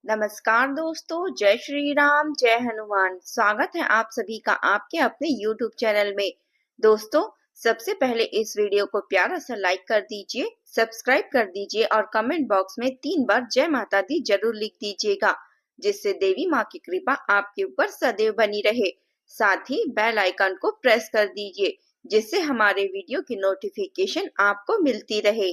नमस्कार दोस्तों, जय श्री राम, जय हनुमान। स्वागत है आप सभी का आपके अपने YouTube चैनल में। दोस्तों, सबसे पहले इस वीडियो को प्यारा सा लाइक कर दीजिए, सब्सक्राइब कर दीजिए और कमेंट बॉक्स में 3 बार जय माता दी जरूर लिख दीजिएगा, जिससे देवी माँ की कृपा आपके ऊपर सदैव बनी रहे। साथ ही बेल आइकन को प्रेस कर दीजिए, जिससे हमारे वीडियो की नोटिफिकेशन आपको मिलती रहे।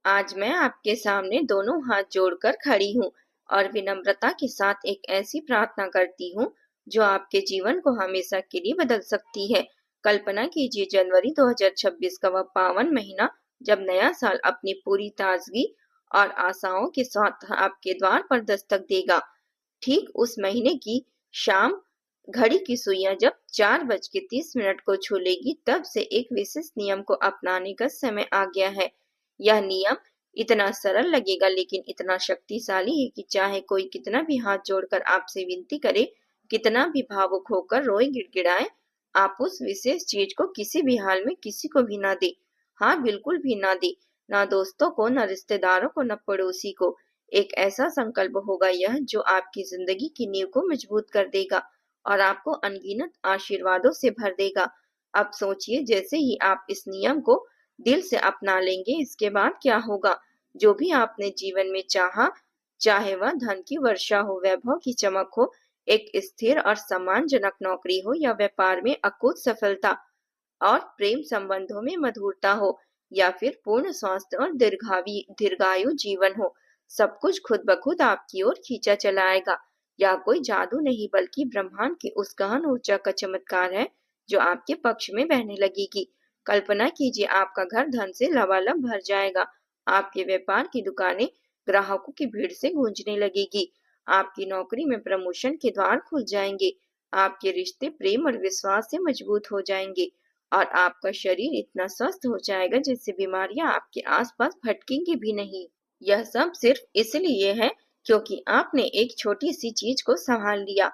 आज मैं आपके सामने दोनों हाथ जोड़कर खड़ी हूँ और विनम्रता के साथ एक ऐसी प्रार्थना करती हूँ जो आपके जीवन को हमेशा के लिए बदल सकती है। कल्पना कीजिए, जनवरी 2026 का वह पावन महीना, जब नया साल अपनी पूरी ताजगी और आशाओं के साथ आपके द्वार पर दस्तक देगा। ठीक उस महीने की शाम घड़ी की सुइयां जब 4:30 को छू लेगी, तब से एक विशेष नियम को अपनाने का समय आ गया है। यह नियम इतना सरल लगेगा लेकिन इतना शक्तिशाली है कि चाहे कोई कितना भी हाथ जोड़कर आपसे विनती करे, कितना भी भावुक होकर रोए गिड़गिड़ाए, आप उस विशेष चीज को किसी भी हाल में किसी को भी ना दे। हाँ, बिल्कुल भी ना दे, ना दोस्तों को, ना रिश्तेदारों को, ना पड़ोसी को। एक ऐसा संकल्प होगा यह जो आपकी जिंदगी की नींव को मजबूत कर देगा और आपको अनगिनत आशीर्वादों से भर देगा। अब सोचिए, जैसे ही आप इस नियम को दिल से अपना लेंगे, इसके बाद क्या होगा। जो भी आपने जीवन में चाहा, चाहे वह धन की वर्षा हो, वैभव की चमक हो, एक स्थिर और सम्मानजनक नौकरी हो, या व्यापार में अकूत सफलता और प्रेम संबंधों में मधुरता हो, या फिर पूर्ण स्वास्थ्य और दीर्घायु जीवन हो, सब कुछ खुद ब खुद आपकी ओर खींचा चला आएगा। या कोई जादू नहीं, बल्कि ब्रह्मांड की उस गहन ऊर्जा का चमत्कार है जो आपके पक्ष में बहने लगेगी। कल्पना कीजिए, आपका घर धन से लबालब भर जाएगा, आपके व्यापार की दुकानें ग्राहकों की भीड़ से गूंजने लगेगी, आपकी नौकरी में प्रमोशन के द्वार खुल जाएंगे, आपके रिश्ते प्रेम और विश्वास से मजबूत हो जाएंगे और आपका शरीर इतना स्वस्थ हो जाएगा जिससे बीमारियां आपके आसपास भटकेंगी भी नहीं। यह सब सिर्फ इसलिए है क्योंकि आपने एक छोटी सी चीज को संभाल लिया।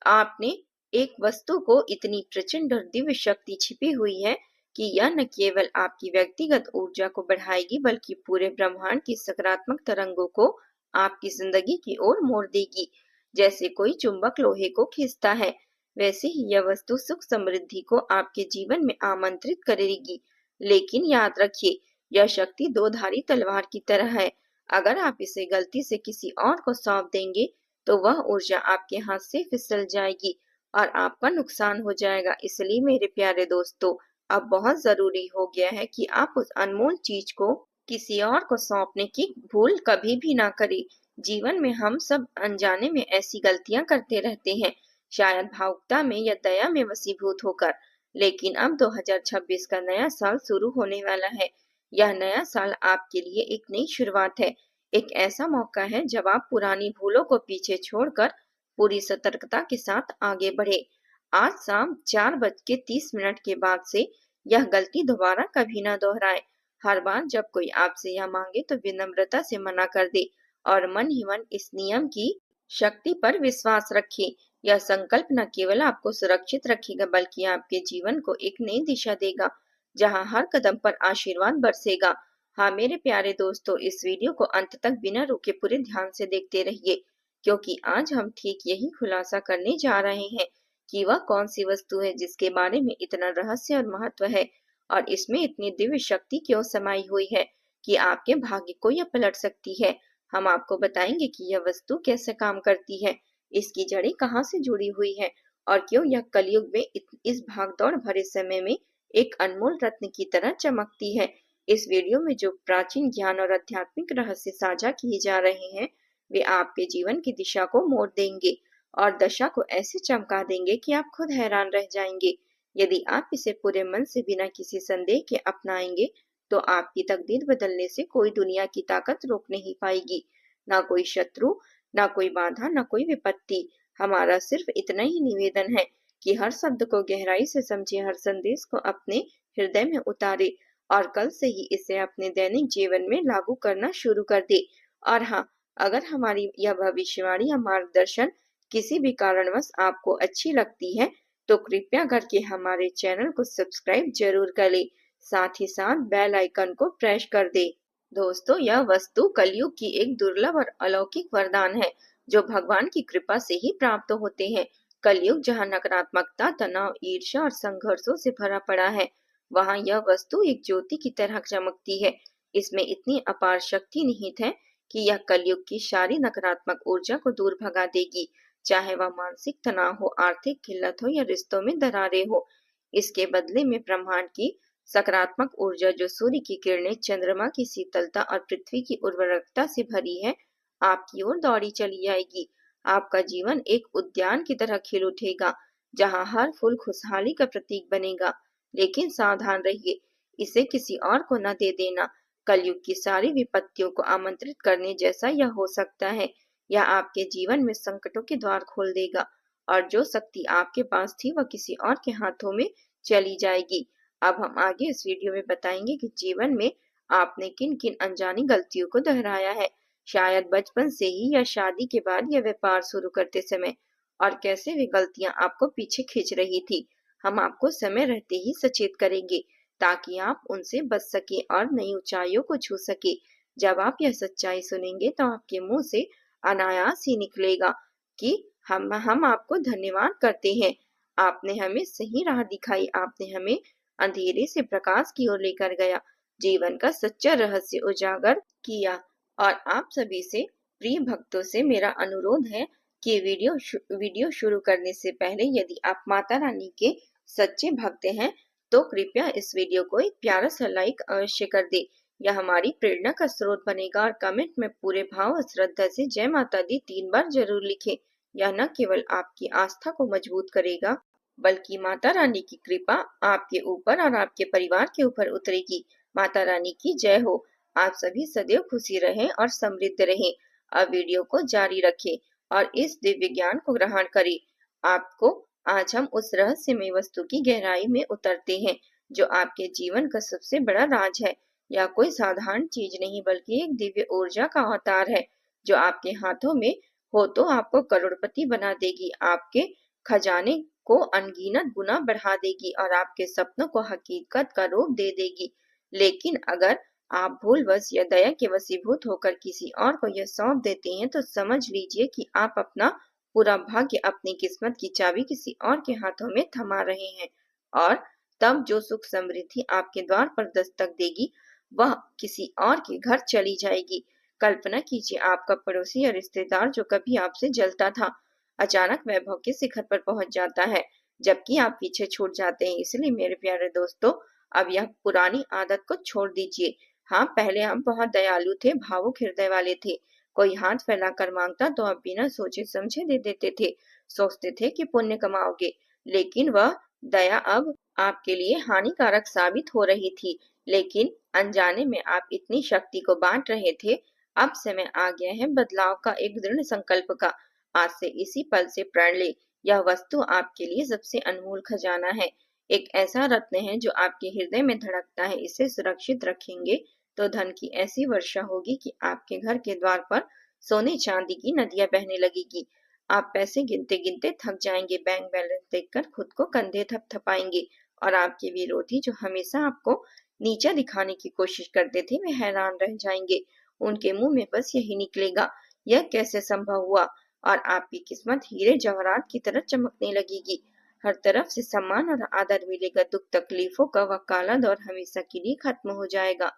आपने एक वस्तु को इतनी प्रचंड और दिव्य शक्ति छिपी हुई है कि यह न केवल आपकी व्यक्तिगत ऊर्जा को बढ़ाएगी, बल्कि पूरे ब्रह्मांड की सकारात्मक तरंगों को आपकी जिंदगी की ओर मोड़ देगी। जैसे कोई चुंबक लोहे को खींचता है, वैसे ही यह वस्तु सुख समृद्धि को आपके जीवन में आमंत्रित करेगी। लेकिन याद रखिए, यह शक्ति दो धारी तलवार की तरह है। अगर आप इसे गलती से किसी और को सौंप देंगे, तो वह ऊर्जा आपके हाथ से फिसल जाएगी और आपका नुकसान हो जाएगा। इसलिए मेरे प्यारे दोस्तों, अब बहुत जरूरी हो गया है कि आप उस अनमोल चीज को किसी और को सौंपने की भूल कभी भी ना करें। जीवन में हम सब अनजाने में ऐसी गलतियां करते रहते हैं, शायद भावुकता में या दया में वशीभूत होकर। लेकिन अब 2026 का नया साल शुरू होने वाला है। यह नया साल आपके लिए एक नई शुरुआत है, एक ऐसा मौका है जब आप पुरानी भूलों को पीछे छोड़कर पूरी सतर्कता के साथ आगे बढ़े। आज शाम 4:30 के बाद से यह गलती दोबारा कभी ना दोहराए। हर बार जब कोई आपसे यह मांगे तो विनम्रता से मना कर दे और मन ही मन इस नियम की शक्ति पर विश्वास रखे। यह संकल्प न केवल आपको सुरक्षित रखेगा, बल्कि आपके जीवन को एक नई दिशा देगा, जहां हर कदम पर आशीर्वाद बरसेगा। हाँ मेरे प्यारे दोस्तों, इस वीडियो को अंत तक बिना रुके पूरे ध्यान से देखते रहिए, क्योंकि आज हम ठीक यही खुलासा करने जा रहे हैं कि वह कौन सी वस्तु है जिसके बारे में इतना रहस्य और महत्व है, और इसमें इतनी दिव्य शक्ति क्यों समाई हुई है कि आपके भाग्य को यह पलट सकती है। हम आपको बताएंगे कि यह वस्तु कैसे काम करती है, इसकी जड़ें कहाँ से जुड़ी हुई है और क्यों यह कलयुग में इस भागदौड़ भरे समय में एक अनमोल रत्न की तरह चमकती है। इस वीडियो में जो प्राचीन ज्ञान और आध्यात्मिक रहस्य साझा किए जा रहे हैं, वे आपके जीवन की दिशा को मोड़ देंगे और दशा को ऐसे चमका देंगे कि आप खुद हैरान रह जाएंगे। यदि आप इसे पूरे मन से बिना किसी संदेह के अपनाएंगे, तो आपकी तकदीर बदलने से कोई दुनिया की ताकत रोक नहीं पाएगी। ना कोई शत्रु, ना कोई बाधा, ना कोई विपत्ति। हमारा सिर्फ इतना ही निवेदन है कि हर शब्द को गहराई से समझे, हर संदेश को अपने हृदय में उतारे और कल से ही इसे अपने दैनिक जीवन में लागू करना शुरू कर दे। और हाँ, अगर हमारी यह भविष्यवाणी या मार्गदर्शन किसी भी कारणवश आपको अच्छी लगती है, तो कृपया करके हमारे चैनल को सब्सक्राइब जरूर कर ले, साथ ही साथ बेल आइकन को प्रेस कर दे। दोस्तों, यह वस्तु कलयुग की एक दुर्लभ और अलौकिक वरदान है जो भगवान की कृपा से ही प्राप्त होते हैं। कलयुग जहाँ नकारात्मकता, तनाव, ईर्ष्या और संघर्षों से भरा पड़ा है, वहाँ यह वस्तु एक ज्योति की तरह चमकती है। इसमें इतनी अपार शक्ति निहित है कि यह कलयुग की सारी नकारात्मक ऊर्जा को दूर भगा देगी, चाहे वह मानसिक तनाव हो, आर्थिक किल्लत हो या रिश्तों में दरारें हो। इसके बदले में ब्रह्मांड की सकारात्मक ऊर्जा, जो सूर्य की किरणें, चंद्रमा की शीतलता और पृथ्वी की उर्वरकता से भरी है, आपकी ओर दौड़ी चली जाएगी। आपका जीवन एक उद्यान की तरह खिल उठेगा, जहाँ हर फूल खुशहाली का प्रतीक बनेगा। लेकिन सावधान रहिए, इसे किसी और को न दे देना। कलयुग की सारी विपत्तियों को आमंत्रित करने जैसा यह हो सकता है। यह आपके जीवन में संकटों के द्वार खोल देगा और जो शक्ति आपके पास थी वह किसी और के हाथों में चली जाएगी। अब हम आगे इस वीडियो में बताएंगे कि जीवन में आपने किन किन अनजानी गलतियों को दोहराया है, शायद बचपन से ही या शादी के बाद या व्यापार शुरू करते समय, और कैसे वे गलतियां आपको पीछे खींच रही थी। हम आपको समय रहते ही सचेत करेंगे ताकि आप उनसे बच सके और नई ऊंचाइयों को छू सके। जब आप यह सच्चाई सुनेंगे तो आपके मुंह से अनायास ही निकलेगा कि हम आपको धन्यवाद करते हैं। आपने हमें सही राह दिखाई, आपने हमें अंधेरे से प्रकाश की ओर लेकर गया, जीवन का सच्चा रहस्य उजागर किया। और आप सभी से, प्रिय भक्तों से मेरा अनुरोध है कि वीडियो शुरू करने से पहले यदि आप माता रानी के सच्चे भक्त हैं तो कृपया इस वीडियो को एक प्यारा सा लाइक अवश्य कर दे। यह हमारी प्रेरणा का स्रोत बनेगा और कमेंट में पूरे भाव और श्रद्धा से जय माता दी 3 बार जरूर लिखें। यह न केवल आपकी आस्था को मजबूत करेगा, बल्कि माता रानी की कृपा आपके ऊपर और आपके परिवार के ऊपर उतरेगी। माता रानी की जय हो। आप सभी सदैव खुशी रहें और समृद्ध रहें। अब वीडियो को जारी रखें और इस दिव्य ज्ञान को ग्रहण करें। आपको आज हम उस रहस्यमय वस्तु की गहराई में उतरते हैं जो आपके जीवन का सबसे बड़ा राज है। यह कोई साधारण चीज नहीं बल्कि एक दिव्य ऊर्जा का अवतार है जो आपके हाथों में हो तो आपको करोड़पति बना देगी, आपके खजाने को अनगिनत गुना बढ़ा देगी और आपके सपनों को हकीकत का रूप दे देगी। लेकिन अगर आप भूलवश या दया के वशीभूत होकर किसी और को यह सौंप देते हैं तो समझ लीजिए कि आप अपना पूरा भाग्य, अपनी किस्मत की चाबी किसी और के हाथों में थमा रहे हैं। और तब जो सुख समृद्धि आपके द्वार पर दस्तक देगी वह किसी और के घर चली जाएगी। कल्पना कीजिए, आपका पड़ोसी या रिश्तेदार जो कभी आपसे जलता था, अचानक वैभव के शिखर पर पहुंच जाता है, जबकि आप पीछे छूट जाते हैं। इसलिए मेरे प्यारे दोस्तों, अब यह पुरानी आदत को छोड़ दीजिए। हाँ, पहले हम बहुत दयालु थे, भावुक हृदय वाले थे। कोई हाथ फैलाकर मांगता तो आप बिना सोचे समझे दे देते थे, सोचते थे कि पुण्य कमाओगे। लेकिन वह दया अब आपके लिए हानिकारक साबित हो रही थी। लेकिन अनजाने में आप इतनी शक्ति को बांट रहे थे। अब समय आ गया है बदलाव का, एक दृढ़ संकल्प का। आज से इसी पल से प्रण ले, यह वस्तु आपके लिए सबसे अनमोल खजाना है, एक ऐसा रत्न है जो आपके हृदय में धड़कता है। इसे सुरक्षित रखेंगे तो धन की ऐसी वर्षा होगी कि आपके घर के द्वार पर सोने चांदी की नदियां बहने लगेगी। आप पैसे गिनते गिनते थक जाएंगे, बैंक बैलेंस देखकर खुद को कंधे थपथपाएंगे और आपके विरोधी जो हमेशा आपको नीचा दिखाने की कोशिश करते थे वे हैरान रह जाएंगे। उनके मुंह में बस यही निकलेगा, यह कैसे संभव हुआ। और आपकी किस्मत हीरे जवाहरात की तरह चमकने लगेगी। हर तरफ से सम्मान और आदर मिलेगा। दुख तकलीफों का वह काला दौर हमेशा के लिए खत्म हो जाएगा।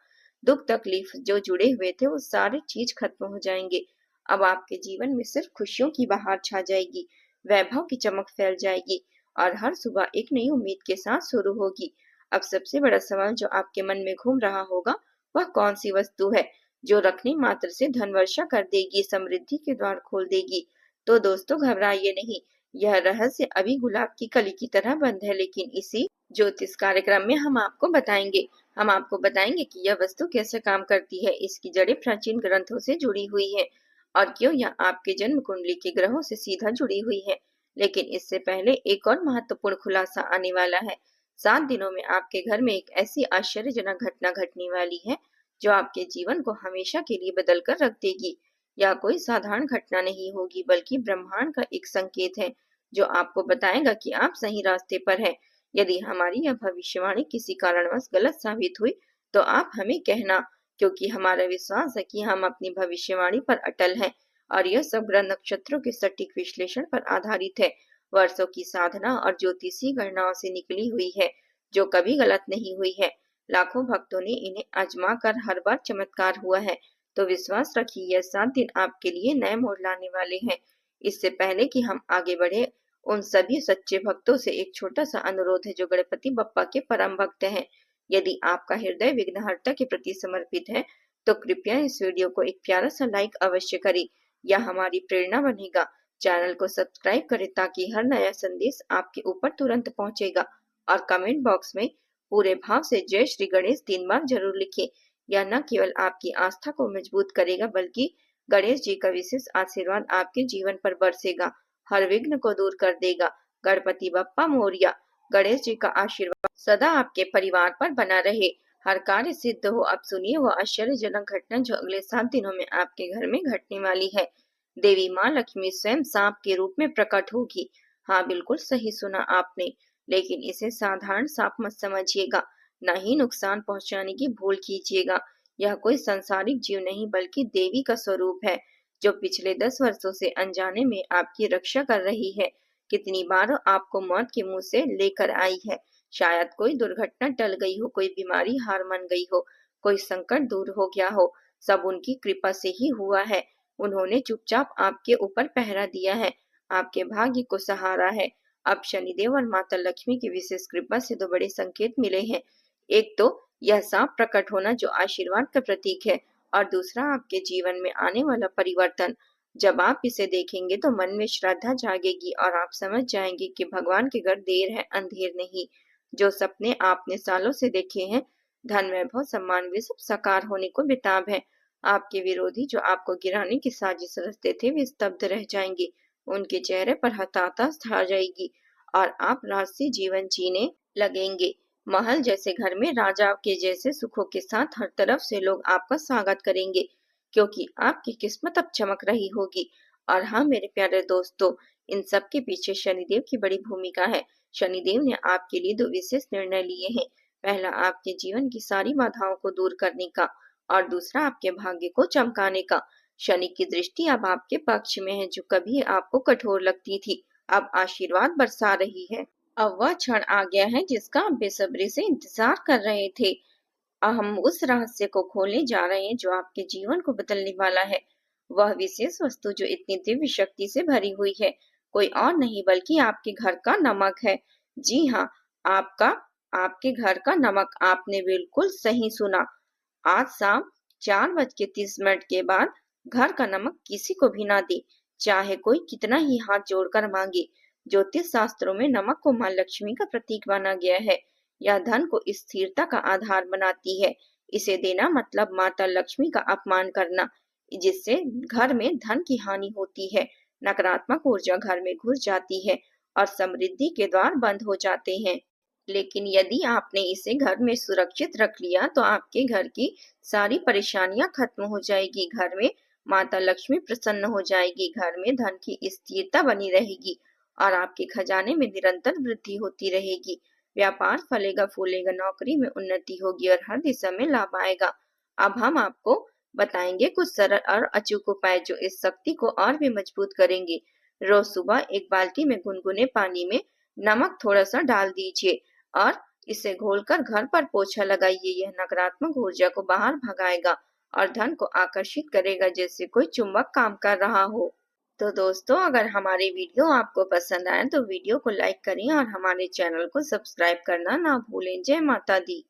दुख तकलीफ जो जुड़े हुए थे वो सारे चीज खत्म हो जाएंगे। अब आपके जीवन में सिर्फ खुशियों की बहार छा जाएगी, वैभव की चमक फैल जाएगी और हर सुबह एक नई उम्मीद के साथ शुरू होगी। अब सबसे बड़ा सवाल जो आपके मन में घूम रहा होगा, वह कौन सी वस्तु है जो रखने मात्र से धन वर्षा कर देगी, समृद्धि के द्वार खोल देगी। तो दोस्तों, घबराइए नहीं, यह रहस्य अभी गुलाब की कली की तरह बंद है, लेकिन इसी ज्योतिष कार्यक्रम में हम आपको बताएंगे। हम आपको बताएंगे कि यह वस्तु कैसे काम करती है, इसकी जड़ें प्राचीन ग्रंथों से जुड़ी हुई है और क्यों यह आपके जन्म कुंडली के ग्रहों से सीधा जुड़ी हुई है। लेकिन इससे पहले एक और महत्वपूर्ण खुलासा आने वाला है। 7 दिनों में आपके घर में एक ऐसी आश्चर्यजनक घटना घटने वाली है जो आपके जीवन को हमेशा के लिए बदल कर रख देगी। यह कोई साधारण घटना नहीं होगी बल्कि ब्रह्मांड का एक संकेत है जो आपको बताएगा कि आप सही रास्ते पर हैं। यदि हमारी यह भविष्यवाणी किसी कारणवश गलत साबित हुई तो आप हमें कहना, क्योंकि हमारा विश्वास है कि हम अपनी भविष्यवाणी पर अटल हैं और यह सब ग्रह नक्षत्रों के सटीक विश्लेषण पर आधारित है। वर्षों की साधना और ज्योतिषीय गणनाओं से निकली हुई है, जो कभी गलत नहीं हुई है। लाखों भक्तों ने इन्हें आजमा कर हर बार चमत्कार हुआ है। तो विश्वास रखिए, यह 7 दिन आपके लिए नए मोड़ लाने वाले हैं। इससे पहले कि हम आगे बढ़े, उन सभी सच्चे भक्तों से एक छोटा सा अनुरोध है जो गणपति बप्पा के परम भक्त हैं। यदि आपका हृदय विघ्नहर्ता के प्रति समर्पित है, तो कृपया इस वीडियो को एक प्यारा सा लाइक अवश्य करें। यह हमारी प्रेरणा बनेगा। चैनल को सब्सक्राइब करें ताकि हर नया संदेश आपके ऊपर तुरंत पहुंचेगा। और कमेंट बॉक्स में पूरे भाव से जय श्री गणेश 3 बार जरूर लिखें। यह न केवल आपकी आस्था को मजबूत करेगा, बल्कि गणेश जी का विशेष आशीर्वाद आपके जीवन पर बरसेगा, हर विघ्न को दूर कर देगा। गणपति बप्पा मोरया। गणेश जी का आशीर्वाद सदा आपके परिवार पर बना रहे, हर कार्य सिद्ध हो। अब सुनिए वह आश्चर्यजनक घटना जो अगले 7 दिनों में आपके घर में घटने वाली है। देवी माँ लक्ष्मी स्वयं सांप के रूप में प्रकट होगी। हाँ, बिल्कुल सही सुना आपने, लेकिन इसे साधारण सांप मत समझिएगा, न ही नुकसान पहुंचाने की भूल कीजिएगा। यह कोई सांसारिक जीव नहीं, बल्कि देवी का स्वरूप है, जो पिछले 10 वर्षों से अनजाने में आपकी रक्षा कर रही है। कितनी बार आपको मौत के मुंह से लेकर आई है। शायद कोई दुर्घटना टल गई हो, कोई बीमारी हार मान गई हो, कोई संकट दूर हो गया हो। सब उनकी कृपा से ही हुआ है। उन्होंने चुपचाप आपके ऊपर पहरा दिया है, आपके भाग्य को सहारा है। अब शनिदेव और माता लक्ष्मी की विशेष कृपा से 2 बड़े संकेत मिले हैं। एक तो यह सांप प्रकट होना, जो आशीर्वाद का प्रतीक है, और दूसरा आपके जीवन में आने वाला परिवर्तन। जब आप इसे देखेंगे तो मन में श्रद्धा जागेगी और आप समझ जाएंगे कि भगवान के घर देर है, अंधेर नहीं। जो सपने आपने सालों से देखे हैं, धन, वैभव, सम्मान, वे सब साकार होने को बेताब है। आपके विरोधी जो आपको गिराने की साजिश रचते थे, वे स्तब्ध रह जाएंगे। उनके चेहरे पर हताशा छा जाएगी और आप राजसी जीवन जीने लगेंगे। महल जैसे घर में राजा के जैसे सुखों के साथ हर तरफ से लोग आपका स्वागत करेंगे, क्योंकि आपकी किस्मत अब चमक रही होगी। और हाँ मेरे प्यारे दोस्तों, इन सब के पीछे शनिदेव की बड़ी भूमिका है। शनिदेव ने आपके लिए 2 विशेष निर्णय लिए हैं। पहला, आपके जीवन की सारी बाधाओं को दूर करने का, और दूसरा, आपके भाग्य को चमकाने का। शनि की दृष्टि अब आपके पक्ष में है, जो कभी आपको कठोर लगती थी, अब आशीर्वाद बरसा रही है। अब वह क्षण आ गया है जिसका आप बेसब्री से इंतजार कर रहे थे। हम उस रहस्य को खोलने जा रहे हैं जो आपके जीवन को बदलने वाला है। वह विशेष वस्तु जो इतनी दिव्य शक्ति से भरी हुई है, कोई और नहीं बल्कि आपके घर का नमक है। जी हाँ, आपका आपके घर का नमक। आपने बिल्कुल सही सुना। आज शाम 4:30 के बाद घर का नमक किसी को भी ना दे, चाहे कोई कितना ही हाथ जोड़कर मांगे। ज्योतिष शास्त्रों में नमक को मां लक्ष्मी का प्रतीक माना गया है। यह धन को स्थिरता का आधार बनाती है। इसे देना मतलब माता लक्ष्मी का अपमान करना, जिससे घर में धन की हानि होती है, नकारात्मक ऊर्जा घर में घुस जाती है और समृद्धि के द्वार बंद हो जाते हैं। लेकिन यदि आपने इसे घर में सुरक्षित रख लिया, तो आपके घर की सारी परेशानियां खत्म हो जाएगी। घर में माता लक्ष्मी प्रसन्न हो जाएगी, घर में धन की स्थिरता बनी रहेगी और आपके खजाने में निरंतर वृद्धि होती रहेगी। व्यापार फलेगा फूलेगा, नौकरी में उन्नति होगी और हर दिशा में लाभ आएगा। अब हम आपको बताएंगे कुछ सरल और अचूक उपाय जो इस शक्ति को और भी मजबूत करेंगे। रोज सुबह एक बाल्टी में गुनगुने पानी में नमक थोड़ा सा डाल दीजिए और इसे घोलकर घर पर पोछा लगाइए। यह नकारात्मक ऊर्जा को बाहर भगाएगा और धन को आकर्षित करेगा, जैसे कोई चुंबक काम कर रहा हो। तो दोस्तों, अगर हमारे वीडियो आपको पसंद आए तो वीडियो को लाइक करें और हमारे चैनल को सब्सक्राइब करना ना भूलें। जय माता दी।